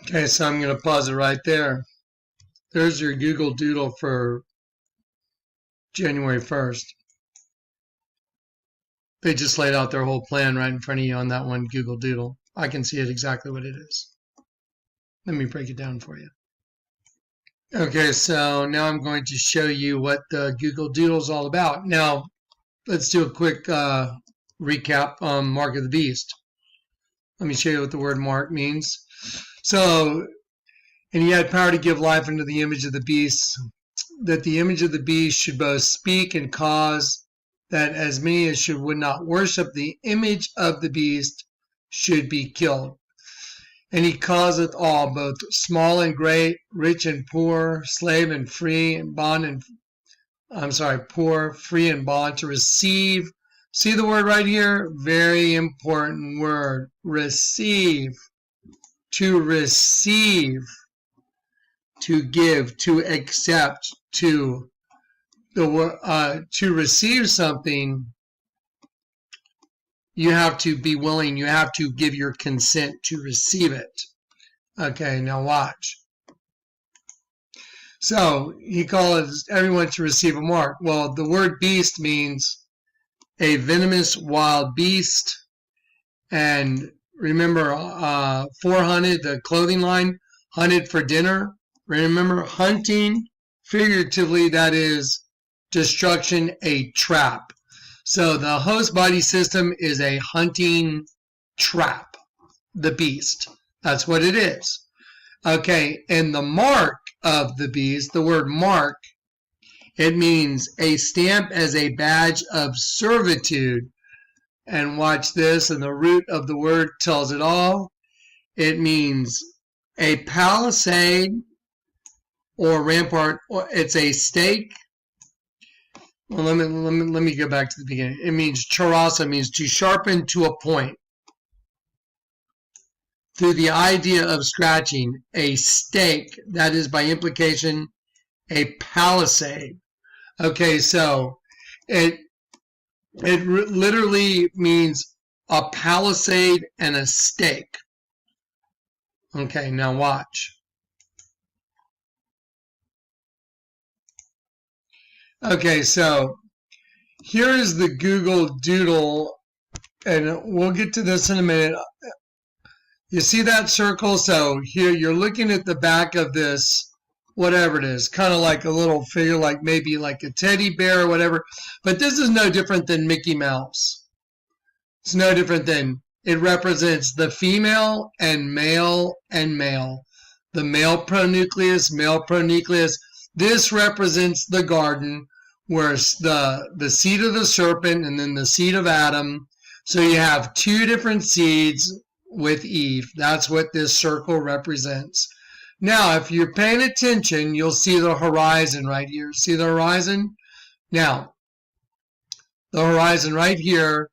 Okay, so I'm going to pause it right there. There's your Google Doodle for January 1st. They just laid out their whole plan right in front of you on that one Google Doodle. I can see it exactly what it is. Let me break it down for you. Okay, so now I'm going to show you what the Google Doodle is all about. Now, let's do a quick recap on Mark of the Beast. Let me show you what the word mark means. So, and he had power to give life unto the image of the beast, that the image of the beast should both speak and cause that as many as would not worship the image of the beast should be killed. And he causeth all, both small and great, rich and poor, slave and free, and bond and poor, free and bond, to receive. See the word right here? Very important word. Receive. To receive. To give. To accept. To receive something, you have to be willing. You have to give your consent to receive it. Okay, now watch. So he calls everyone to receive a mark. Well, the word beast means a venomous wild beast. And remember, 400, the clothing line, hunted for dinner. Remember, hunting, figuratively, that is destruction, a trap. So the host body system is a hunting trap, the beast. That's what it is. Okay, and the mark of the beast, the word mark, it means a stamp as a badge of servitude. And watch this, and the root of the word tells it all. It means a palisade or rampart, or it's a stake. Well, let me go back to the beginning. It means charasa, means to sharpen to a point. Through the idea of scratching, a stake, that is by implication a palisade. Okay, so it literally means a palisade and a stake. Okay, now watch. Okay, so here is the Google Doodle, and we'll get to this in a minute. You see that circle? So here you're looking at the back of this, whatever it is, kind of like a little figure, like maybe like a teddy bear or whatever. But this is no different than Mickey Mouse. It's no different than, it represents the female and male and male. The male pronucleus, male pronucleus. This represents the garden, where the seed of the serpent and then the seed of Adam. So you have two different seeds with Eve. That's what this circle represents. Now, if you're paying attention, you'll see the horizon right here. See the horizon? Now, the horizon right here,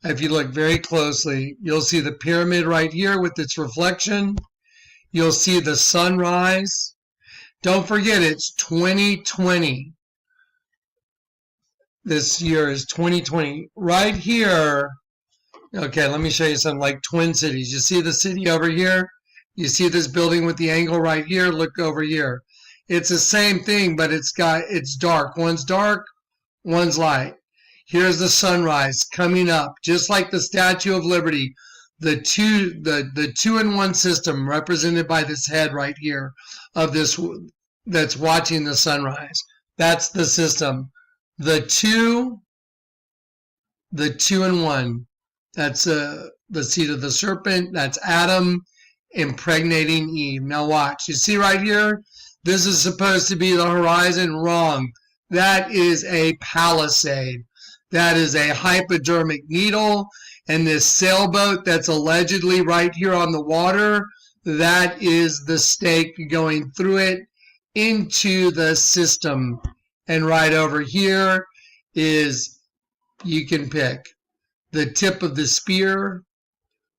if you look very closely, you'll see the pyramid right here with its reflection. You'll see the sunrise. Don't forget, it's 2020. This year is 2020. Right here, okay, let me show you something like Twin Cities. You see the city over here? You see this building with the angle right here? Look over here. It's the same thing, but it's dark. One's dark, one's light. Here's the sunrise coming up, just like the Statue of Liberty. The two-in-one system represented by this head right here of this that's watching the sunrise. That's the system. The two-in-one. That's the seed of the serpent. That's Adam impregnating Eve. Now watch. You see right here? This is supposed to be the horizon. Wrong. That is a palisade. That is a hypodermic needle. And this sailboat that's allegedly right here on the water, that is the stake going through it into the system. And right over here is, you can pick the tip of the spear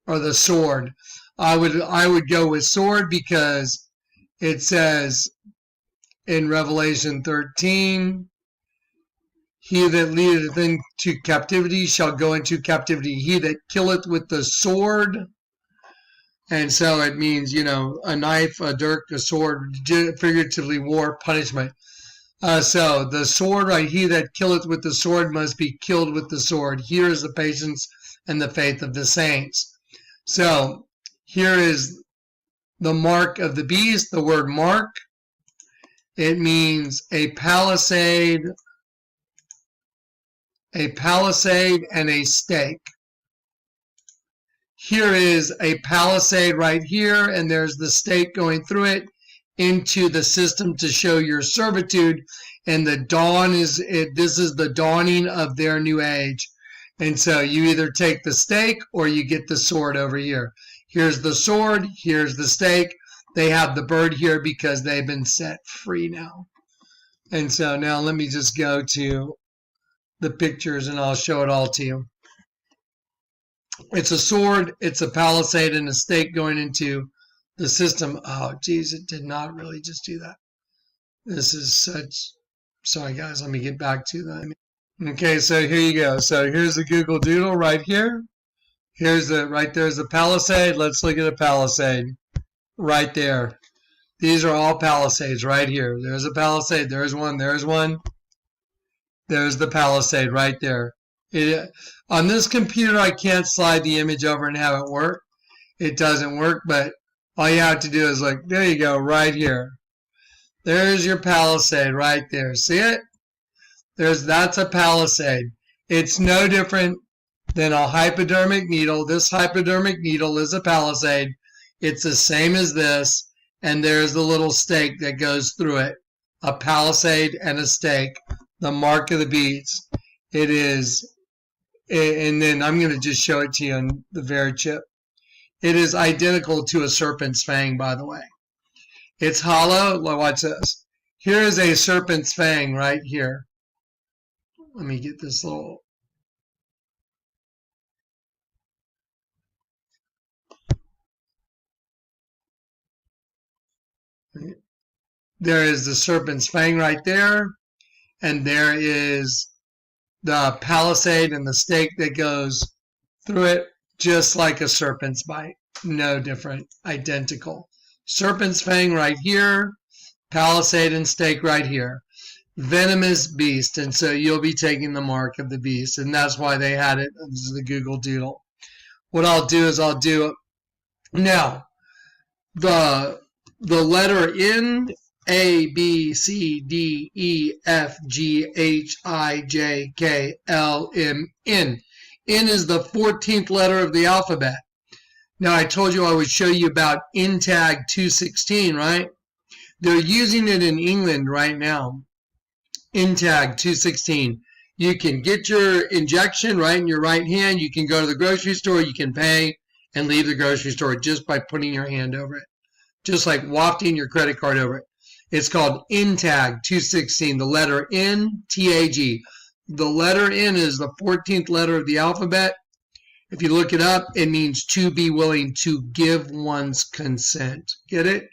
or the sword. I would go with sword because it says in Revelation 13, he that leadeth into captivity shall go into captivity. He that killeth with the sword. And so it means, you know, a knife, a dirk, a sword, figuratively war, punishment. So the sword, right, he that killeth with the sword must be killed with the sword. Here is the patience and the faith of the saints. So here is the mark of the beast, the word mark. It means a palisade and a stake. Here is a palisade right here, and there's the stake going through it into the system to show your servitude. And the dawn is this is the dawning of their new age. And so you either take the stake or you get the sword over here. Here's the sword, here's the stake. They have the bird here because they've been set free now. And so now let me just go to the pictures and I'll show it all to you. It's a sword, it's a palisade, and a stake going into the system. Oh, geez, it did not really just do that. This is such... Sorry, guys, let me get back to that. Okay, so here you go. So here's the Google Doodle right here. Here's the... Right there's the palisade. Let's look at a palisade. Right there. These are all palisades right here. There's a palisade. There's one. There's one. There's the palisade right there. On this computer, I can't slide the image over and have it work. It doesn't work, but all you have to do is look. There you go, right here. There's your palisade right there. See it? That's a palisade. It's no different than a hypodermic needle. This hypodermic needle is a palisade. It's the same as this, and there's the little stake that goes through it. A palisade and a stake. The mark of the beast. It is... And then I'm going to just show it to you on the very chip. It is identical to a serpent's fang, by the way. It's hollow. Watch this. Here is a serpent's fang right here. Let me get this little... There is the serpent's fang right there. And there is the palisade and the stake that goes through it, just like a serpent's bite. No different. Identical. Serpent's fang right here. Palisade and stake right here. Venomous beast. And so you'll be taking the mark of the beast. And that's why they had it. This is the Google Doodle. What I'll do is I'll do... Now, the letter N, A, B, C, D, E, F, G, H, I, J, K, L, M, N. N is the 14th letter of the alphabet. Now, I told you I would show you about NTAG 216, right? They're using it in England right now. NTAG 216. You can get your injection right in your right hand. You can go to the grocery store. You can pay and leave the grocery store just by putting your hand over it. Just like wafting your credit card over it. It's called NTAG 216, the letter N, T-A-G. The letter N is the 14th letter of the alphabet. If you look it up, it means to be willing to give one's consent. Get it?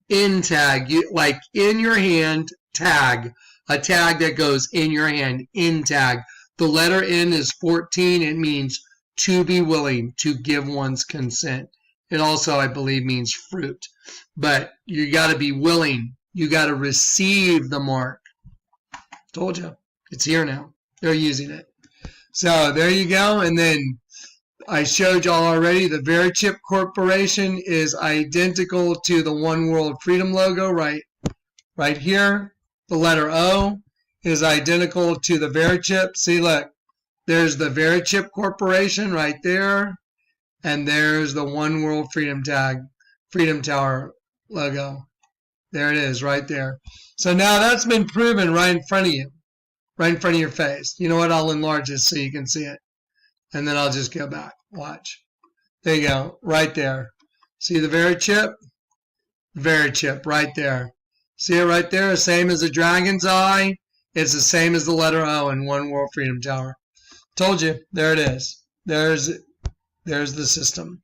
NTAG, like in your hand, tag. A tag that goes in your hand, NTAG. The letter N is 14. It means to be willing to give one's consent. It also, I believe, means fruit. But you got to be willing. You got to receive the mark. Told you. It's here now. They're using it. So there you go. And then I showed y'all already the Verichip Corporation is identical to the One World Freedom logo right here. The letter O is identical to the Verichip. See, look. There's the Verichip Corporation right there. And there's the One World Freedom Tower logo. There it is, right there. So now that's been proven right in front of you. Right in front of your face. You know what? I'll enlarge this so you can see it. And then I'll just go back. Watch. There you go. Right there. See the Verichip? Verichip, right there. See it right there? Same as the dragon's eye. It's the same as the letter O in One World Freedom Tower. Told you. There it is. There's the system.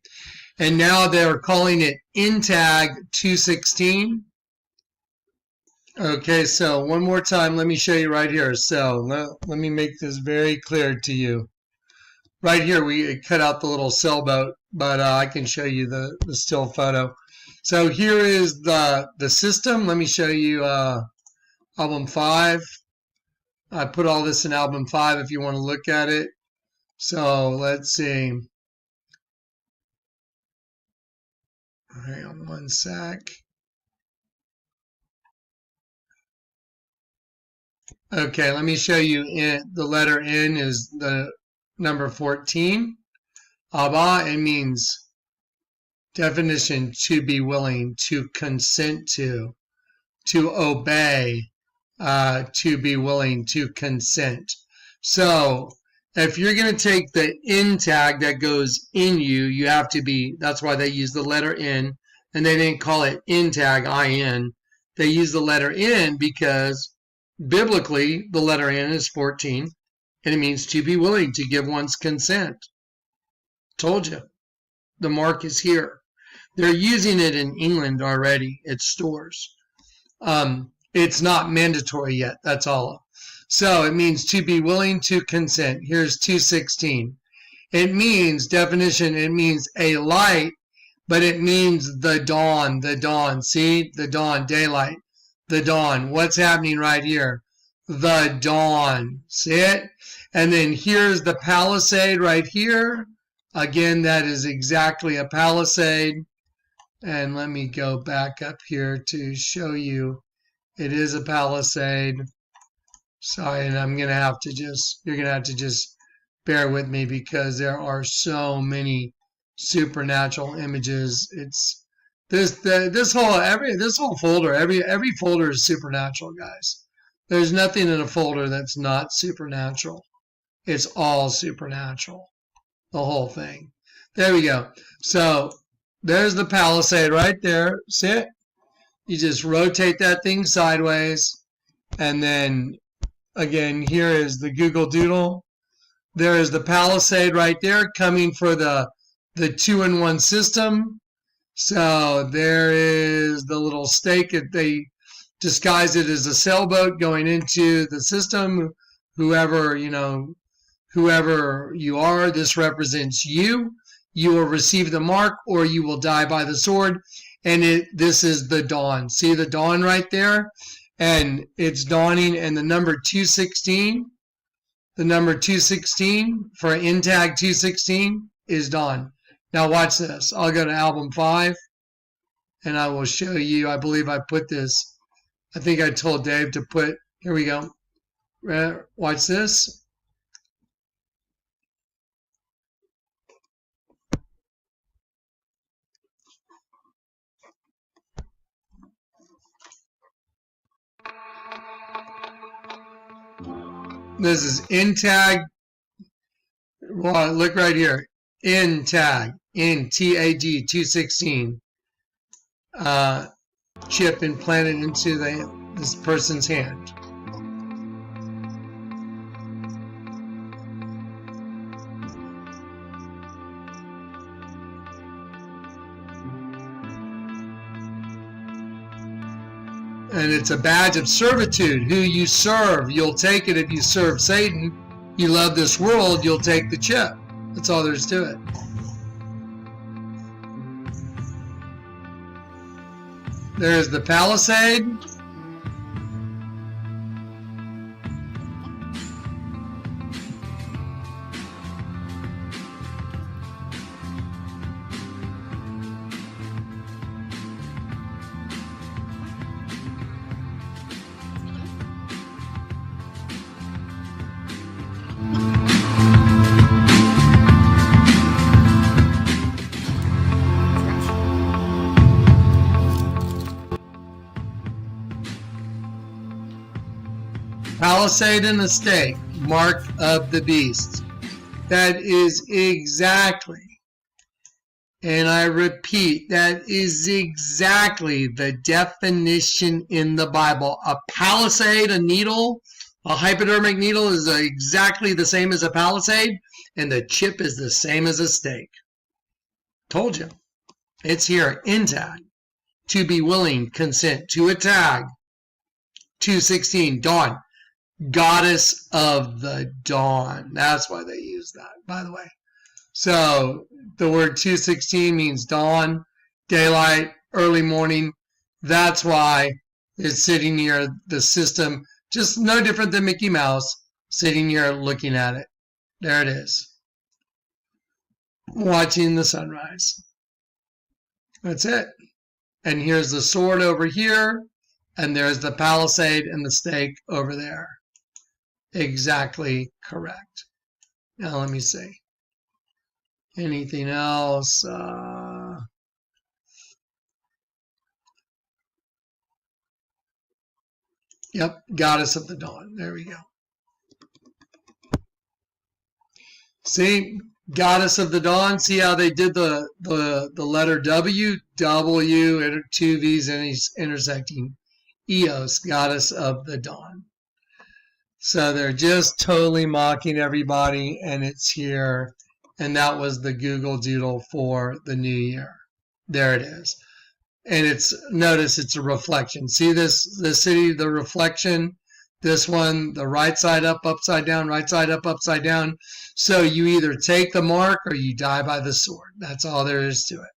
And now they're calling it NTAG 216. Okay, so one more time, let me show you right here. So let me make this very clear to you. Right here, we cut out the little sailboat but I can show you the still photo. So here is the system. Let me show you album 5. I put all this in album 5 if you want to look at it. So let's see. Hang on one sec. Okay, let me show you. The letter N is the number 14. Abba, it means definition: to be willing, to consent to obey, to be willing, to consent. So if you're going to take the NTAG that goes in you, you have to be, that's why they use the letter N, and they didn't call it NTAG, I-N. They use the letter N because biblically the letter N is 14, and it means to be willing, to give one's consent. Told you. The mark is here. They're using it in England already at stores. It's not mandatory yet, that's all. So it means to be willing to consent. Here's 2:16. It means, definition, it means a light, but it means the dawn, the dawn. See, the dawn, daylight, the dawn. What's happening right here? The dawn. See it? And then here's the palisade right here. Again, that is exactly a palisade. And let me go back up here to show you. It is a palisade. Sorry, and I'm going to have to just, you're going to have to just bear with me because there are so many supernatural images. It's this whole folder, every folder is supernatural, guys. There's nothing in a folder that's not supernatural. It's all supernatural. The whole thing. There we go. So there's the palisade right there. See it? You just rotate that thing sideways, and then again, here is the Google Doodle. There is the palisade right there coming for the 2-in-1 system. So there is the little stake that they disguise it as a sailboat going into the system. Whoever you are, this represents you. You will receive the mark or you will die by the sword. And this is the dawn. See the dawn right there? And it's dawning, and the number 216, the number 216 for NTAG 216 is dawn. Now watch this. I'll go to album 5 and I will show you. I believe I put this. I think I told Dave to put, here we go. Watch this. This is NTAG. Well, look right here. NTAG. NTAG 216. Chip implanted into this person's hand. And it's a badge of servitude. Who you serve, you'll take it. If you serve Satan, you love this world, you'll take the chip. That's all there is to it. There's the palisade. Palisade and the stake, mark of the beast. That is exactly, and I repeat, that is exactly the definition in the Bible. A palisade, a needle, a hypodermic needle is exactly the same as a palisade, and the chip is the same as a stake. Told you. It's here, NTAG. To be willing, consent, to a tag. 216, dawn. Goddess of the dawn. That's why they use that, by the way. So the word 216 means dawn, daylight, early morning. That's why it's sitting near the system, just no different than Mickey Mouse, sitting here looking at it. There it is, watching the sunrise. That's it. And here's the sword over here, and there's the palisade and the stake over there. Exactly correct. Now let me see. Anything else? Yep, goddess of the dawn. There we go. See, goddess of the dawn. See how they did the letter W, two V's intersecting. Eos, goddess of the dawn. So they're just totally mocking everybody, and it's here. And that was the Google Doodle for the new year. There it is. And notice it's a reflection. See the city, the reflection, this one, the right side up, upside down, right side up, upside down. So you either take the mark or you die by the sword. That's all there is to it.